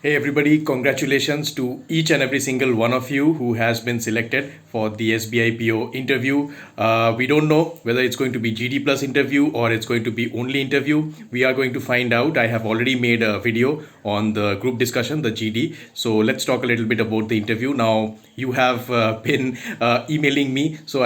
Hey everybody, congratulations to each and every single one of you who has been selected for the SBI PO interview. We don't know whether it's going to be GD plus interview or it's going to be only interview. We are going to find out. I have already made a video on the group discussion, the GD. So let's talk a little bit about the interview. Now, you have been emailing me. So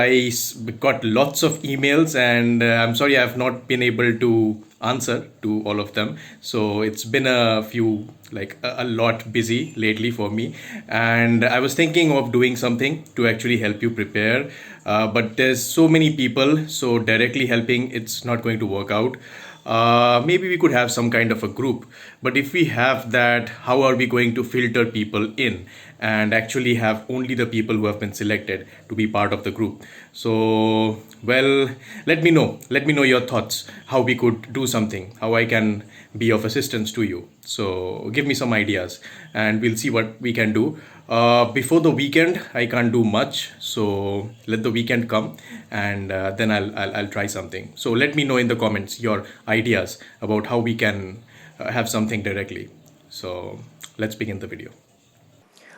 got lots of emails and I'm sorry I have not been able to answer to all of them. So it's been a few like a lot busy lately for me, and I was thinking of doing something to actually help you prepare, but there's so many people, so directly helping it's not going to work out. Maybe we could have some kind of a group, but if we have that, how are we going to filter people in and actually have only the people who have been selected to be part of the group? So, well, let me know your thoughts, how we could do something, how I can be of assistance to you. So give me some ideas and we'll see what we can do. Before the weekend, I can't do much. So let the weekend come and then I'll try something. So let me know in the comments your ideas about how we can have something directly. So let's begin the video.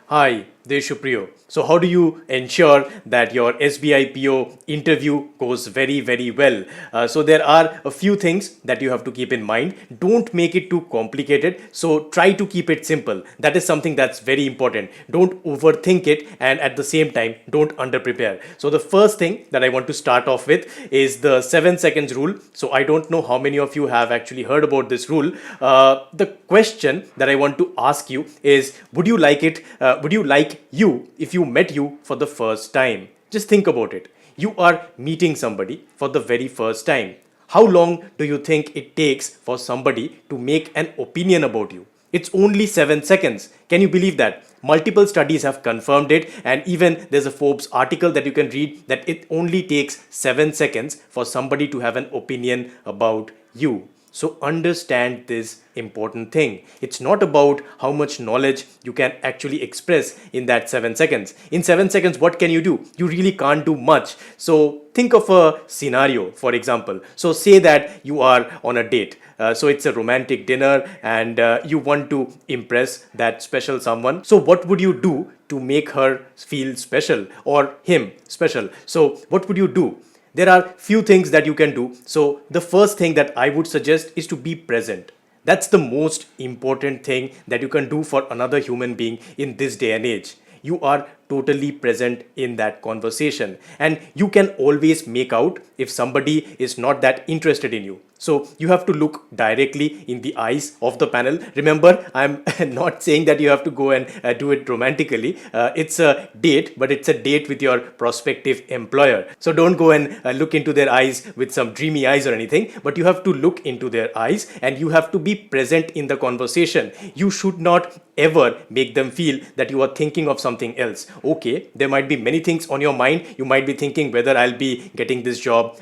Hi, this is Supriyo. So how do you ensure that your SBI PO interview goes very, very well? So there are a few things that you have to keep in mind. Don't make it too complicated. So try to keep it simple. That is something that's very important. Don't overthink it, and at the same time, don't underprepare. So the first thing that I want to start off with is the 7 seconds rule. So I don't know how many of you have actually heard about this rule. The question that I want to ask you is, would you like it? Would you like you if you met you for the first time? Just think about it. You are meeting somebody for the very first time. How long do you think it takes for somebody to make an opinion about you? It's only 7 seconds. Can you believe that? Multiple studies have confirmed it, and even there's a Forbes article that you can read that it only takes 7 seconds for somebody to have an opinion about you. So understand this important thing. It's not about how much knowledge you can actually express in that 7 seconds. In 7 seconds, what can you do? You really can't do much. So think of a scenario, for example. So say that you are on a date. So it's a romantic dinner and you want to impress that special someone. So what would you do to make her feel special or him special? So what would you do? There are few things that you can do. So the first thing that I would suggest is to be present. That's the most important thing that you can do for another human being in this day and age. You are totally present in that conversation, and you can always make out if somebody is not that interested in you. So you have to look directly in the eyes of the panel. Remember, I'm not saying that you have to go and do it romantically. It's a date, but it's a date with your prospective employer. So don't go and look into their eyes with some dreamy eyes or anything, but you have to look into their eyes and you have to be present in the conversation. You should not ever make them feel that you are thinking of something else. Okay, there might be many things on your mind. You might be thinking whether I'll be getting this job,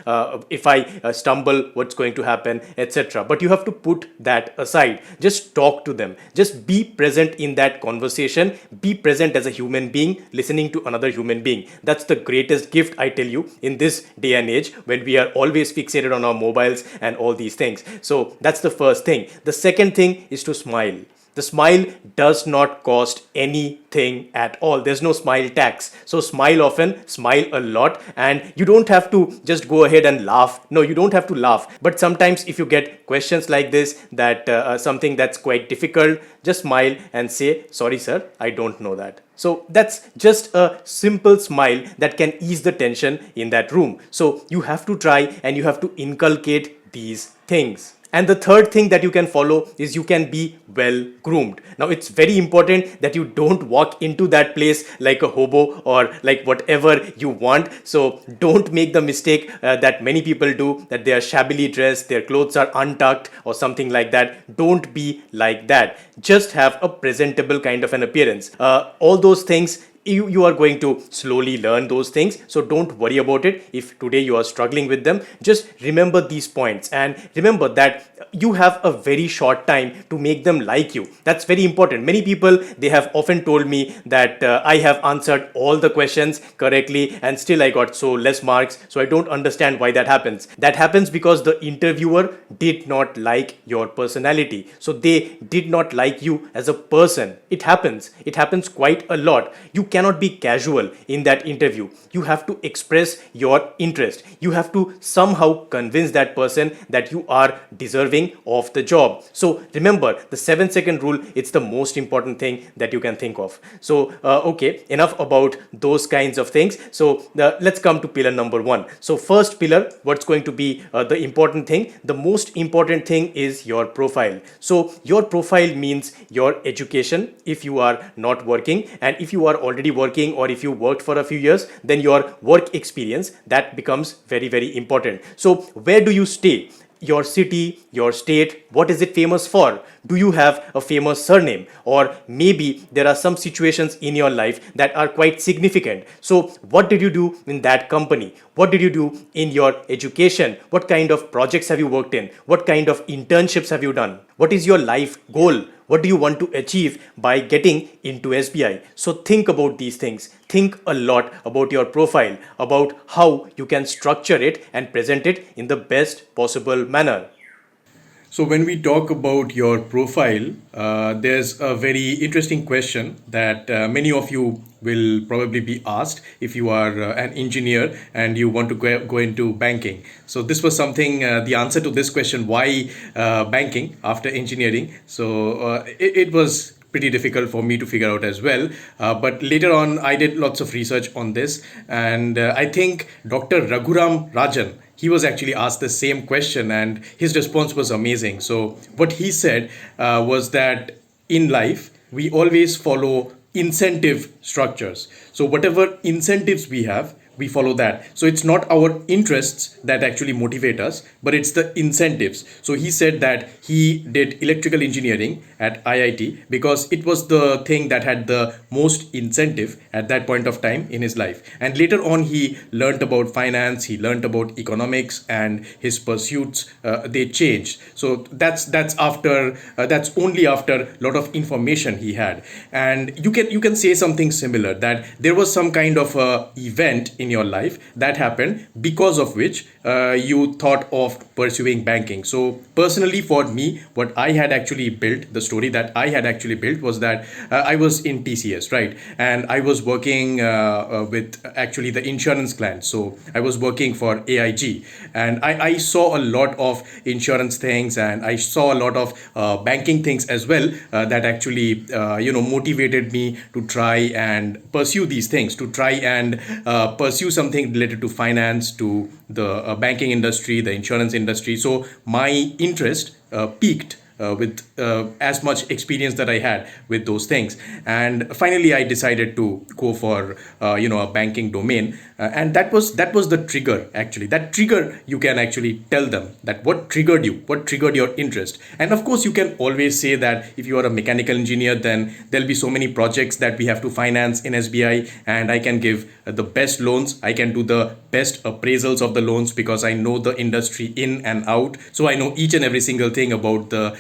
if I stumble, what's going to happen, etc. But you have to put that aside. Just talk to them. Just be present in that conversation. Be present as a human being, listening to another human being. That's the greatest gift, I tell you, in this day and age when we are always fixated on our mobiles and all these things. So that's the first thing. The second thing is to smile. The smile does not cost anything at all. There's no smile tax. So smile often, smile a lot, and you don't have to just go ahead and laugh. No, you don't have to laugh. But sometimes if you get questions like this, that something that's quite difficult, just smile and say, sorry sir, I don't know that. So that's just a simple smile that can ease the tension in that room. So you have to try and you have to inculcate these things. And the third thing that you can follow is you can be well groomed. Now it's very important that you don't walk into that place like a hobo or like whatever you want. So don't make the mistake that many people do, that they are shabbily dressed, their clothes are untucked or something like that. Don't be like that. Just have a presentable kind of an appearance. All those things you are going to slowly learn those things. So don't worry about it. If today you are struggling with them, just remember these points and remember that you have a very short time to make them like you. That's very important. Many people, they have often told me that I have answered all the questions correctly and still I got so less marks. So I don't understand why that happens. That happens because the interviewer did not like your personality. So they did not like you as a person. It happens. It happens quite a lot. You cannot be casual in that interview. You have to express your interest. You have to somehow convince that person that you are deserving of the job. So remember the 7-second rule. It's the most important thing that you can think of. So okay, enough about those kinds of things. So let's come to pillar number 1. So first pillar, what's going to be the important thing? The most important thing is your profile. So your profile means your education if you are not working, and if you are already working or if you worked for a few years, then your work experience, that becomes very, very important. So where do you stay? Your city, your state, what is it famous for? Do you have a famous surname? Or maybe there are some situations in your life that are quite significant. So what did you do in that company? What did you do in your education? What kind of projects have you worked in? What kind of internships have you done? What is your life goal? What do you want to achieve by getting into SBI? So think about these things. Think a lot about your profile, about how you can structure it and present it in the best possible manner. So when we talk about your profile, there's a very interesting question that many of you will probably be asked if you are an engineer and you want to go into banking. So this was something, the answer to this question, why banking after engineering? So it was pretty difficult for me to figure out as well. But later on, I did lots of research on this, and I think Dr. Raghuram Rajan, he was actually asked the same question, and his response was amazing. So what he said was that in life, we always follow incentive structures. So whatever incentives we have, we follow that. So it's not our interests that actually motivate us, but it's the incentives. So he said that he did electrical engineering at IIT because it was the thing that had the most incentive at that point of time in his life. And later on, he learned about finance, he learned about economics, and his pursuits, they changed. So that's only after a lot of information he had. And you can say something similar, that there was some kind of event in your life that happened because of which you thought of pursuing banking. So personally for me, what I had actually built, the story that I had actually built was that I was in TCS, right? And I was working with actually the insurance clients. So I was working for AIG, and I saw a lot of insurance things, and I saw a lot of banking things as well that actually motivated me to try and pursue these things, to try and pursue something related to finance, to the banking industry, the insurance industry. So my interest peaked with as much experience that I had with those things. And finally, I decided to go for a banking domain, and that was the trigger. Actually, that trigger, you can actually tell them that what triggered you, what triggered your interest. And of course, you can always say that if you are a mechanical engineer, then there'll be so many projects that we have to finance in SBI, and I can give the best loans. I can do the best appraisals of the loans because I know the industry in and out. So I know each and every single thing about the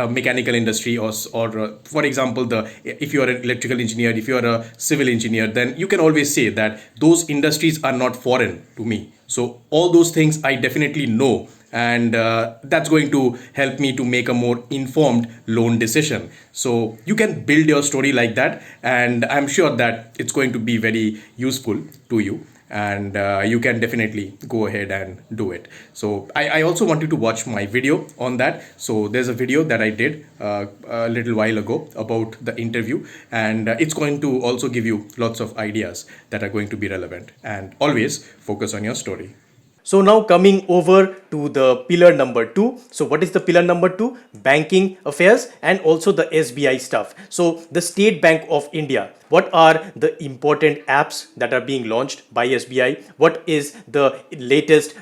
mechanical industry, or for example, if you are an electrical engineer, if you are a civil engineer, then you can always say that those industries are not foreign to me. So all those things I definitely know, and that's going to help me to make a more informed loan decision. So you can build your story like that, and I'm sure that it's going to be very useful to you, and you can definitely go ahead and do it. So I also want you to watch my video on that. So there's a video that I did a little while ago about the interview, and it's going to also give you lots of ideas that are going to be relevant. And always focus on your story. So now coming over to the pillar number 2. So what is the pillar number 2? Banking affairs and also the SBI stuff. So the State Bank of India, What are the important apps that are being launched by SBI? What is the latest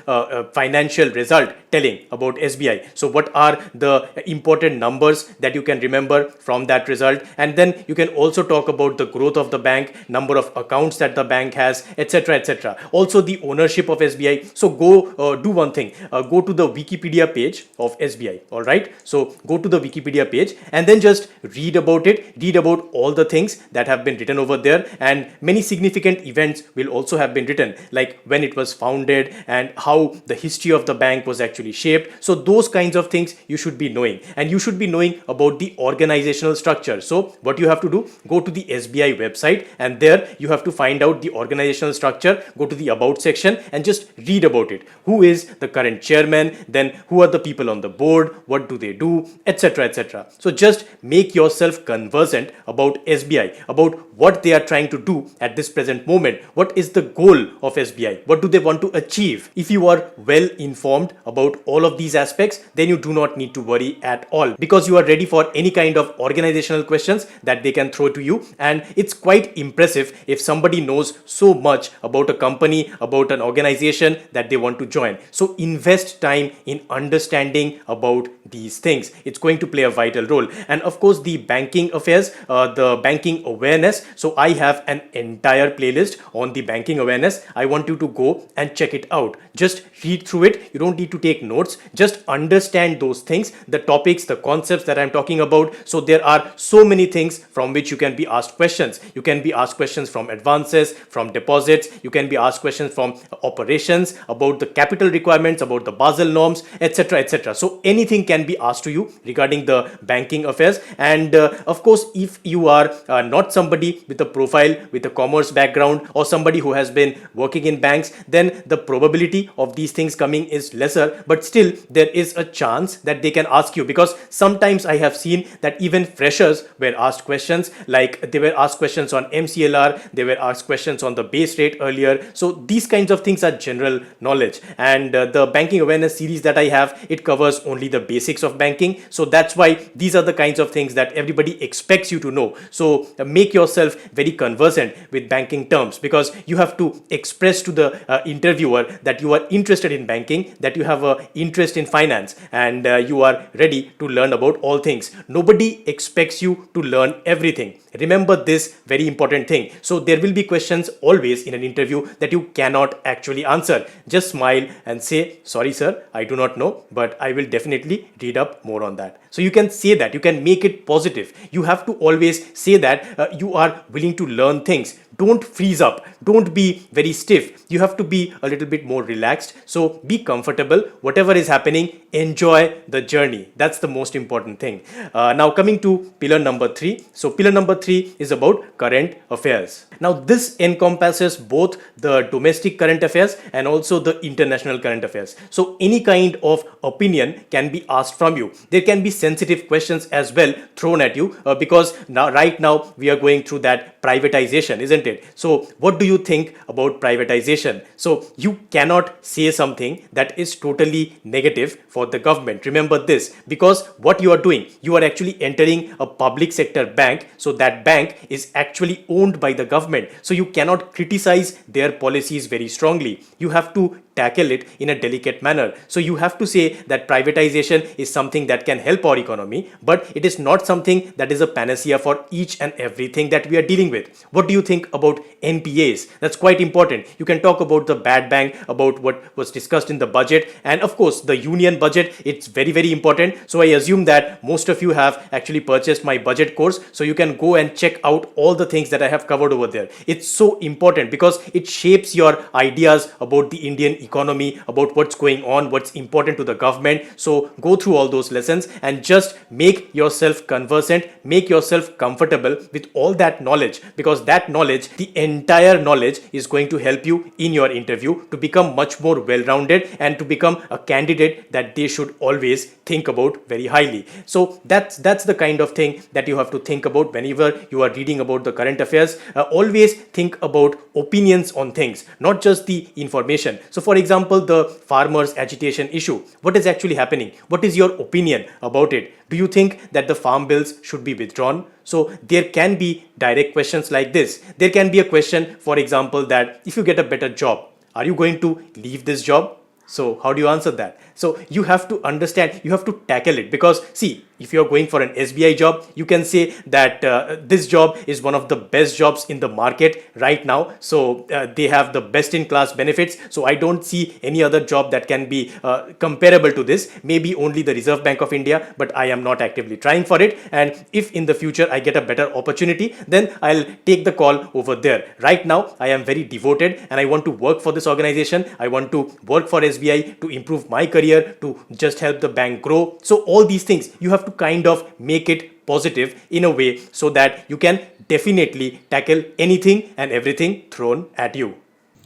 financial result telling about SBI? So what are the important numbers that you can remember from that result? And then you can also talk about the growth of the bank, number of accounts that the bank has, etc., etc. Also the ownership of SBI. So go do one thing, go to the Wikipedia page of SBI. All right, so go to the Wikipedia page and then just read about it, read about all the things that have been written over there, and many significant events will also have been written, like when it was founded and how the history of the bank was actually shaped. So those kinds of things you should be knowing, and you should be knowing about the organizational structure. So what you have to do, go to the SBI website, and there you have to find out the organizational structure. Go to the about section and just read about it. Who is the current chairman, then who are the people on the board, what do they do, etc., etc. So just make yourself conversant about SBI, about what they are trying to do at this present moment. What is the goal of SBI? What do they want to achieve? If you are well informed about all of these aspects, then you do not need to worry at all, because you are ready for any kind of organizational questions that they can throw to you. And it's quite impressive if somebody knows so much about a company, about an organization that they want to join. So invest time in understanding about these things. It's going to play a vital role. And of course, the banking affairs, the banking awareness. So I have an entire playlist on the banking awareness. I want you to go and check it out. Just read through it. You don't need to take notes. Just understand those things, the topics, the concepts that I'm talking about. So there are so many things from which you can be asked questions. You can be asked questions from advances, from deposits. You can be asked questions from operations, about the capital requirements, about the Basel norms, etc., etc. So anything can be asked to you regarding the banking affairs. And of course, if you are not somebody with a profile with a commerce background, or somebody who has been working in banks, then the probability of these things coming is lesser, but still there is a chance that they can ask you, because sometimes I have seen that even freshers were asked questions, like they were asked questions on MCLR, they were asked questions on the base rate earlier. So these kinds of things are general knowledge, and the banking awareness series that I have, it covers only the basics of banking. So that's why these are the kinds of things that everybody expects you to know. So make yourself very conversant with banking terms, because you have to express to the interviewer that you are interested in banking, that you have an interest in finance, and you are ready to learn about all things. Nobody expects you to learn everything. Remember this very important thing. So there will be questions always in an interview that you cannot actually answer. Just smile and say, sorry sir, I do not know, but I will definitely read up more on that. So you can say that, you can make it positive. You have to always say that you are willing to learn things. Don't freeze up. Don't be very stiff. You have to be a little bit more relaxed. So be comfortable. Whatever is happening, enjoy the journey. That's the most important thing. Now coming to pillar number 3. So pillar number 3 is about current affairs. Now this encompasses both the domestic current affairs and also the international current affairs. So any kind of opinion can be asked from you. There can be sensitive questions as well thrown at you, because right now we are going through that privatization, isn't it? So what do you think about privatization? So you cannot say something that is totally negative for the government. Remember this, because what you are doing, you are actually entering a public sector bank. So that bank is actually owned by the government. So you cannot criticize their policies very strongly. You have to tackle it in a delicate manner. So you have to say that privatization is something that can help our economy, but it is not something that is a panacea for each and everything that we are dealing with. What do you think about NPAs? That's quite important. You can talk about the bad bank, about what was discussed in the budget, and of course the union budget. It's very, very important. So I assume that most of you have actually purchased my budget course, so you can go and check out all the things that I have covered over there. It's so important because it shapes your ideas about the Indian economy, about what's going on, what's important to the government. So go through all those lessons and just make yourself conversant, make yourself comfortable with all that knowledge, because that knowledge, the entire knowledge, is going to help you in your interview to become much more well-rounded and to become a candidate that they should always think about very highly. So that's the kind of thing that you have to think about whenever you are reading about the current affairs. Always think about opinions on things, not just the information. So for for example, the farmers agitation issue. What is actually happening? What is your opinion about it? Do you think that the farm bills should be withdrawn? So there can be direct questions like this. There can be a question, for example, that if you get a better job, are you going to leave this job? So how do you answer that? So you have to understand, you have to tackle it, because see, if you're going for an SBI job, you can say that this job is one of the best jobs in the market right now. So they have the best in class benefits. So I don't see any other job that can be comparable to this. Maybe only the Reserve Bank of India, but I am not actively trying for it. And if in the future I get a better opportunity, then I'll take the call over there. Right now, I am very devoted and I want to work for this organization. I want to work for SBI to improve my career, to just help the bank grow. So all these things, you have to kind of make it positive in a way so that you can definitely tackle anything and everything thrown at you.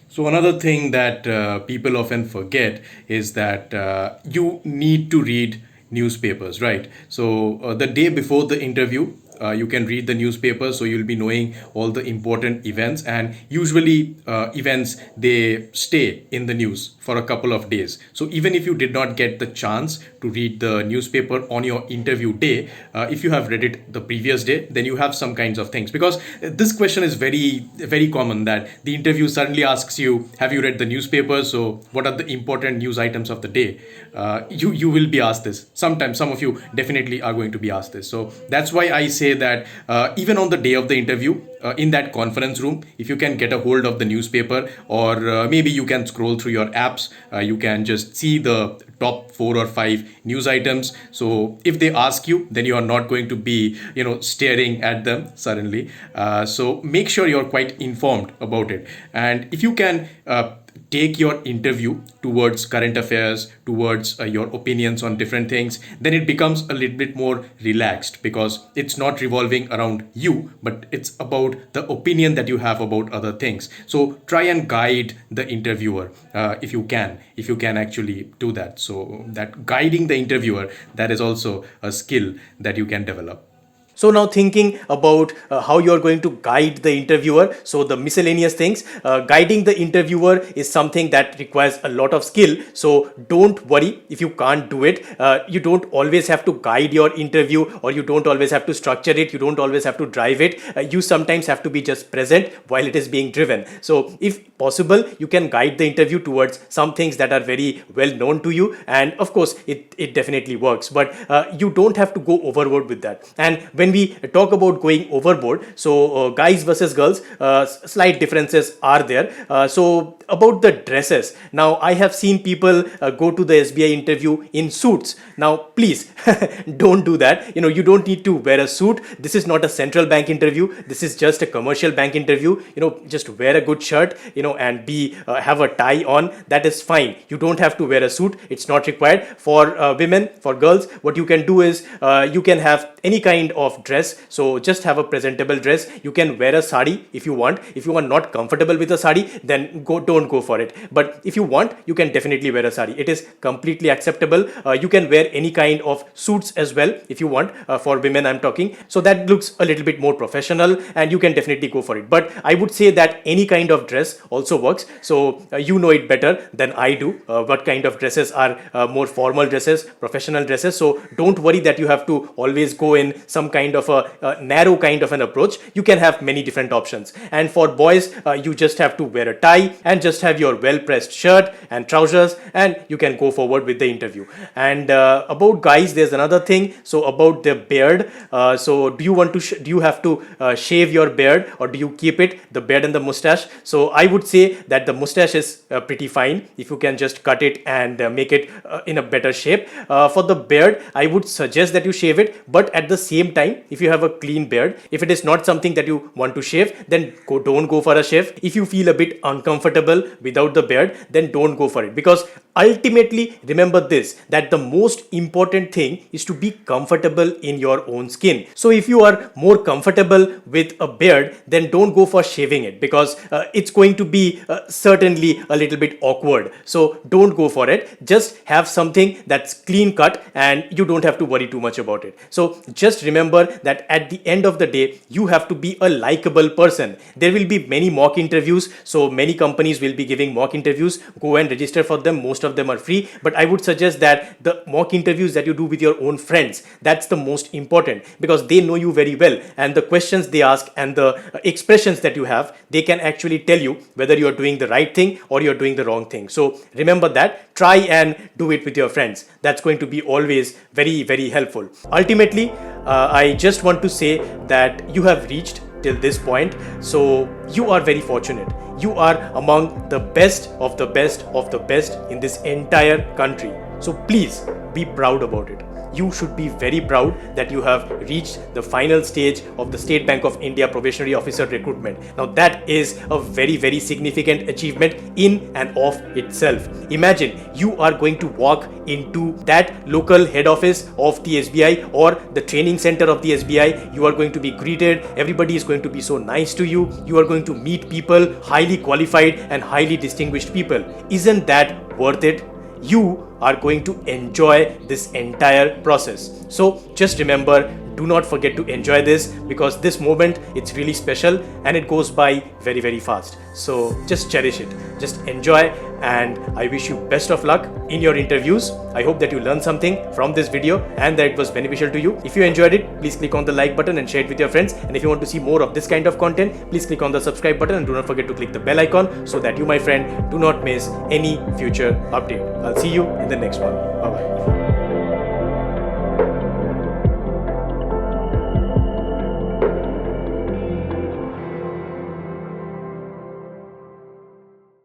So another thing that people often forget is that you need to read newspapers, right? So the day before the interview, you can read the newspaper, so you'll be knowing all the important events, and usually events, they stay in the news for a couple of days. So even if you did not get the chance to read the newspaper on your interview day, if you have read it the previous day, then you have some kinds of things, because this question is very common, that the interview suddenly asks you, have you read the newspaper? So what are the important news items of the day? You will be asked this. Sometimes some of you definitely are going to be asked this. So that's why I say that even on the day of the interview, in that conference room, if you can get a hold of the newspaper, or maybe you can scroll through your apps, you can just see the top 4 or 5 news items. So if they ask you, then you are not going to be staring at them suddenly. So make sure you're quite informed about it. And if you can take your interview towards current affairs, towards your opinions on different things, then it becomes a little bit more relaxed, because it's not revolving around you, but it's about the opinion that you have about other things. So try and guide the interviewer if you can actually do that. So that guiding the interviewer, that is also a skill that you can develop. So now thinking about how you're going to guide the interviewer. So the miscellaneous things, guiding the interviewer is something that requires a lot of skill. So don't worry if you can't do it. You don't always have to guide your interview, or you don't always have to structure it. You don't always have to drive it. You sometimes have to be just present while it is being driven. So if possible, you can guide the interview towards some things that are very well known to you. And of course, it definitely works, but you don't have to go overboard with that. And when we talk about going overboard, so guys versus girls, slight differences are there. So about the dresses, now I have seen people go to the SBI interview in suits. Now please don't do that. You don't need to wear a suit. This is not a central bank interview. This is just a commercial bank interview. Just wear a good shirt, and have a tie on. That is fine. You don't have to wear a suit. It's not required. For women, for girls, what you can do is you can have any kind of dress. So just have a presentable dress. You can wear a sari if you want. If you are not comfortable with a sari, then don't go for it. But if you want, you can definitely wear a sari. It is completely acceptable. You can wear any kind of suits as well if you want. For women, I'm talking. So that looks a little bit more professional, and you can definitely go for it. But I would say that any kind of dress also works. So you know it better than I do. What kind of dresses are more formal dresses, professional dresses. So don't worry that you have to always go in some kind of a narrow kind of an approach. You can have many different options. And for boys, you just have to wear a tie and just have your well-pressed shirt and trousers, and you can go forward with the interview. And about guys, there's another thing. So about the beard. So do you have to shave your beard, or do you keep it, the beard and the mustache? So I would say that the mustache is pretty fine if you can just cut it and make it in a better shape. For the beard, I would suggest that you shave it, but at the same time, if you have a clean beard, if it is not something that you want to shave, then don't go for a shave. If you feel a bit uncomfortable without the beard, then don't go for it, because Ultimately, remember this, that the most important thing is to be comfortable in your own skin. So if you are more comfortable with a beard, then don't go for shaving it, because it's going to be certainly a little bit awkward. So don't go for it. Just have something that's clean cut and you don't have to worry too much about it. So just remember that at the end of the day, you have to be a likable person. There will be many mock interviews, so many companies will be giving mock interviews. Go and register for them. Most of them are free, but I would suggest that the mock interviews that you do with your own friends, that's the most important, because they know you very well, and the questions they ask and the expressions that you have, they can actually tell you whether you are doing the right thing or you're doing the wrong thing. So remember that. Try and do it with your friends. That's going to be always very, very helpful. Ultimately, I just want to say that you have reached till this point, so you are very fortunate. You are among the best of the best of the best in this entire country. So please be proud about it. You should be very proud that you have reached the final stage of the State Bank of India Probationary Officer recruitment. Now that is a very, very significant achievement in and of itself. Imagine you are going to walk into that local head office of the SBI or the training center of the SBI. You are going to be greeted. Everybody is going to be so nice to you. You are going to meet people, highly qualified and highly distinguished people. Isn't that worth it? You are going to enjoy this entire process. So just remember, do not forget to enjoy this, because this moment, it's really special and it goes by very, very fast. So just cherish it, just enjoy, and I wish you best of luck in your interviews. I hope that you learned something from this video and that it was beneficial to you. If you enjoyed it, please click on the like button and share it with your friends. And if you want to see more of this kind of content, please click on the subscribe button and do not forget to click the bell icon so that you, my friend, do not miss any future update. I'll see you in the next one. Bye bye.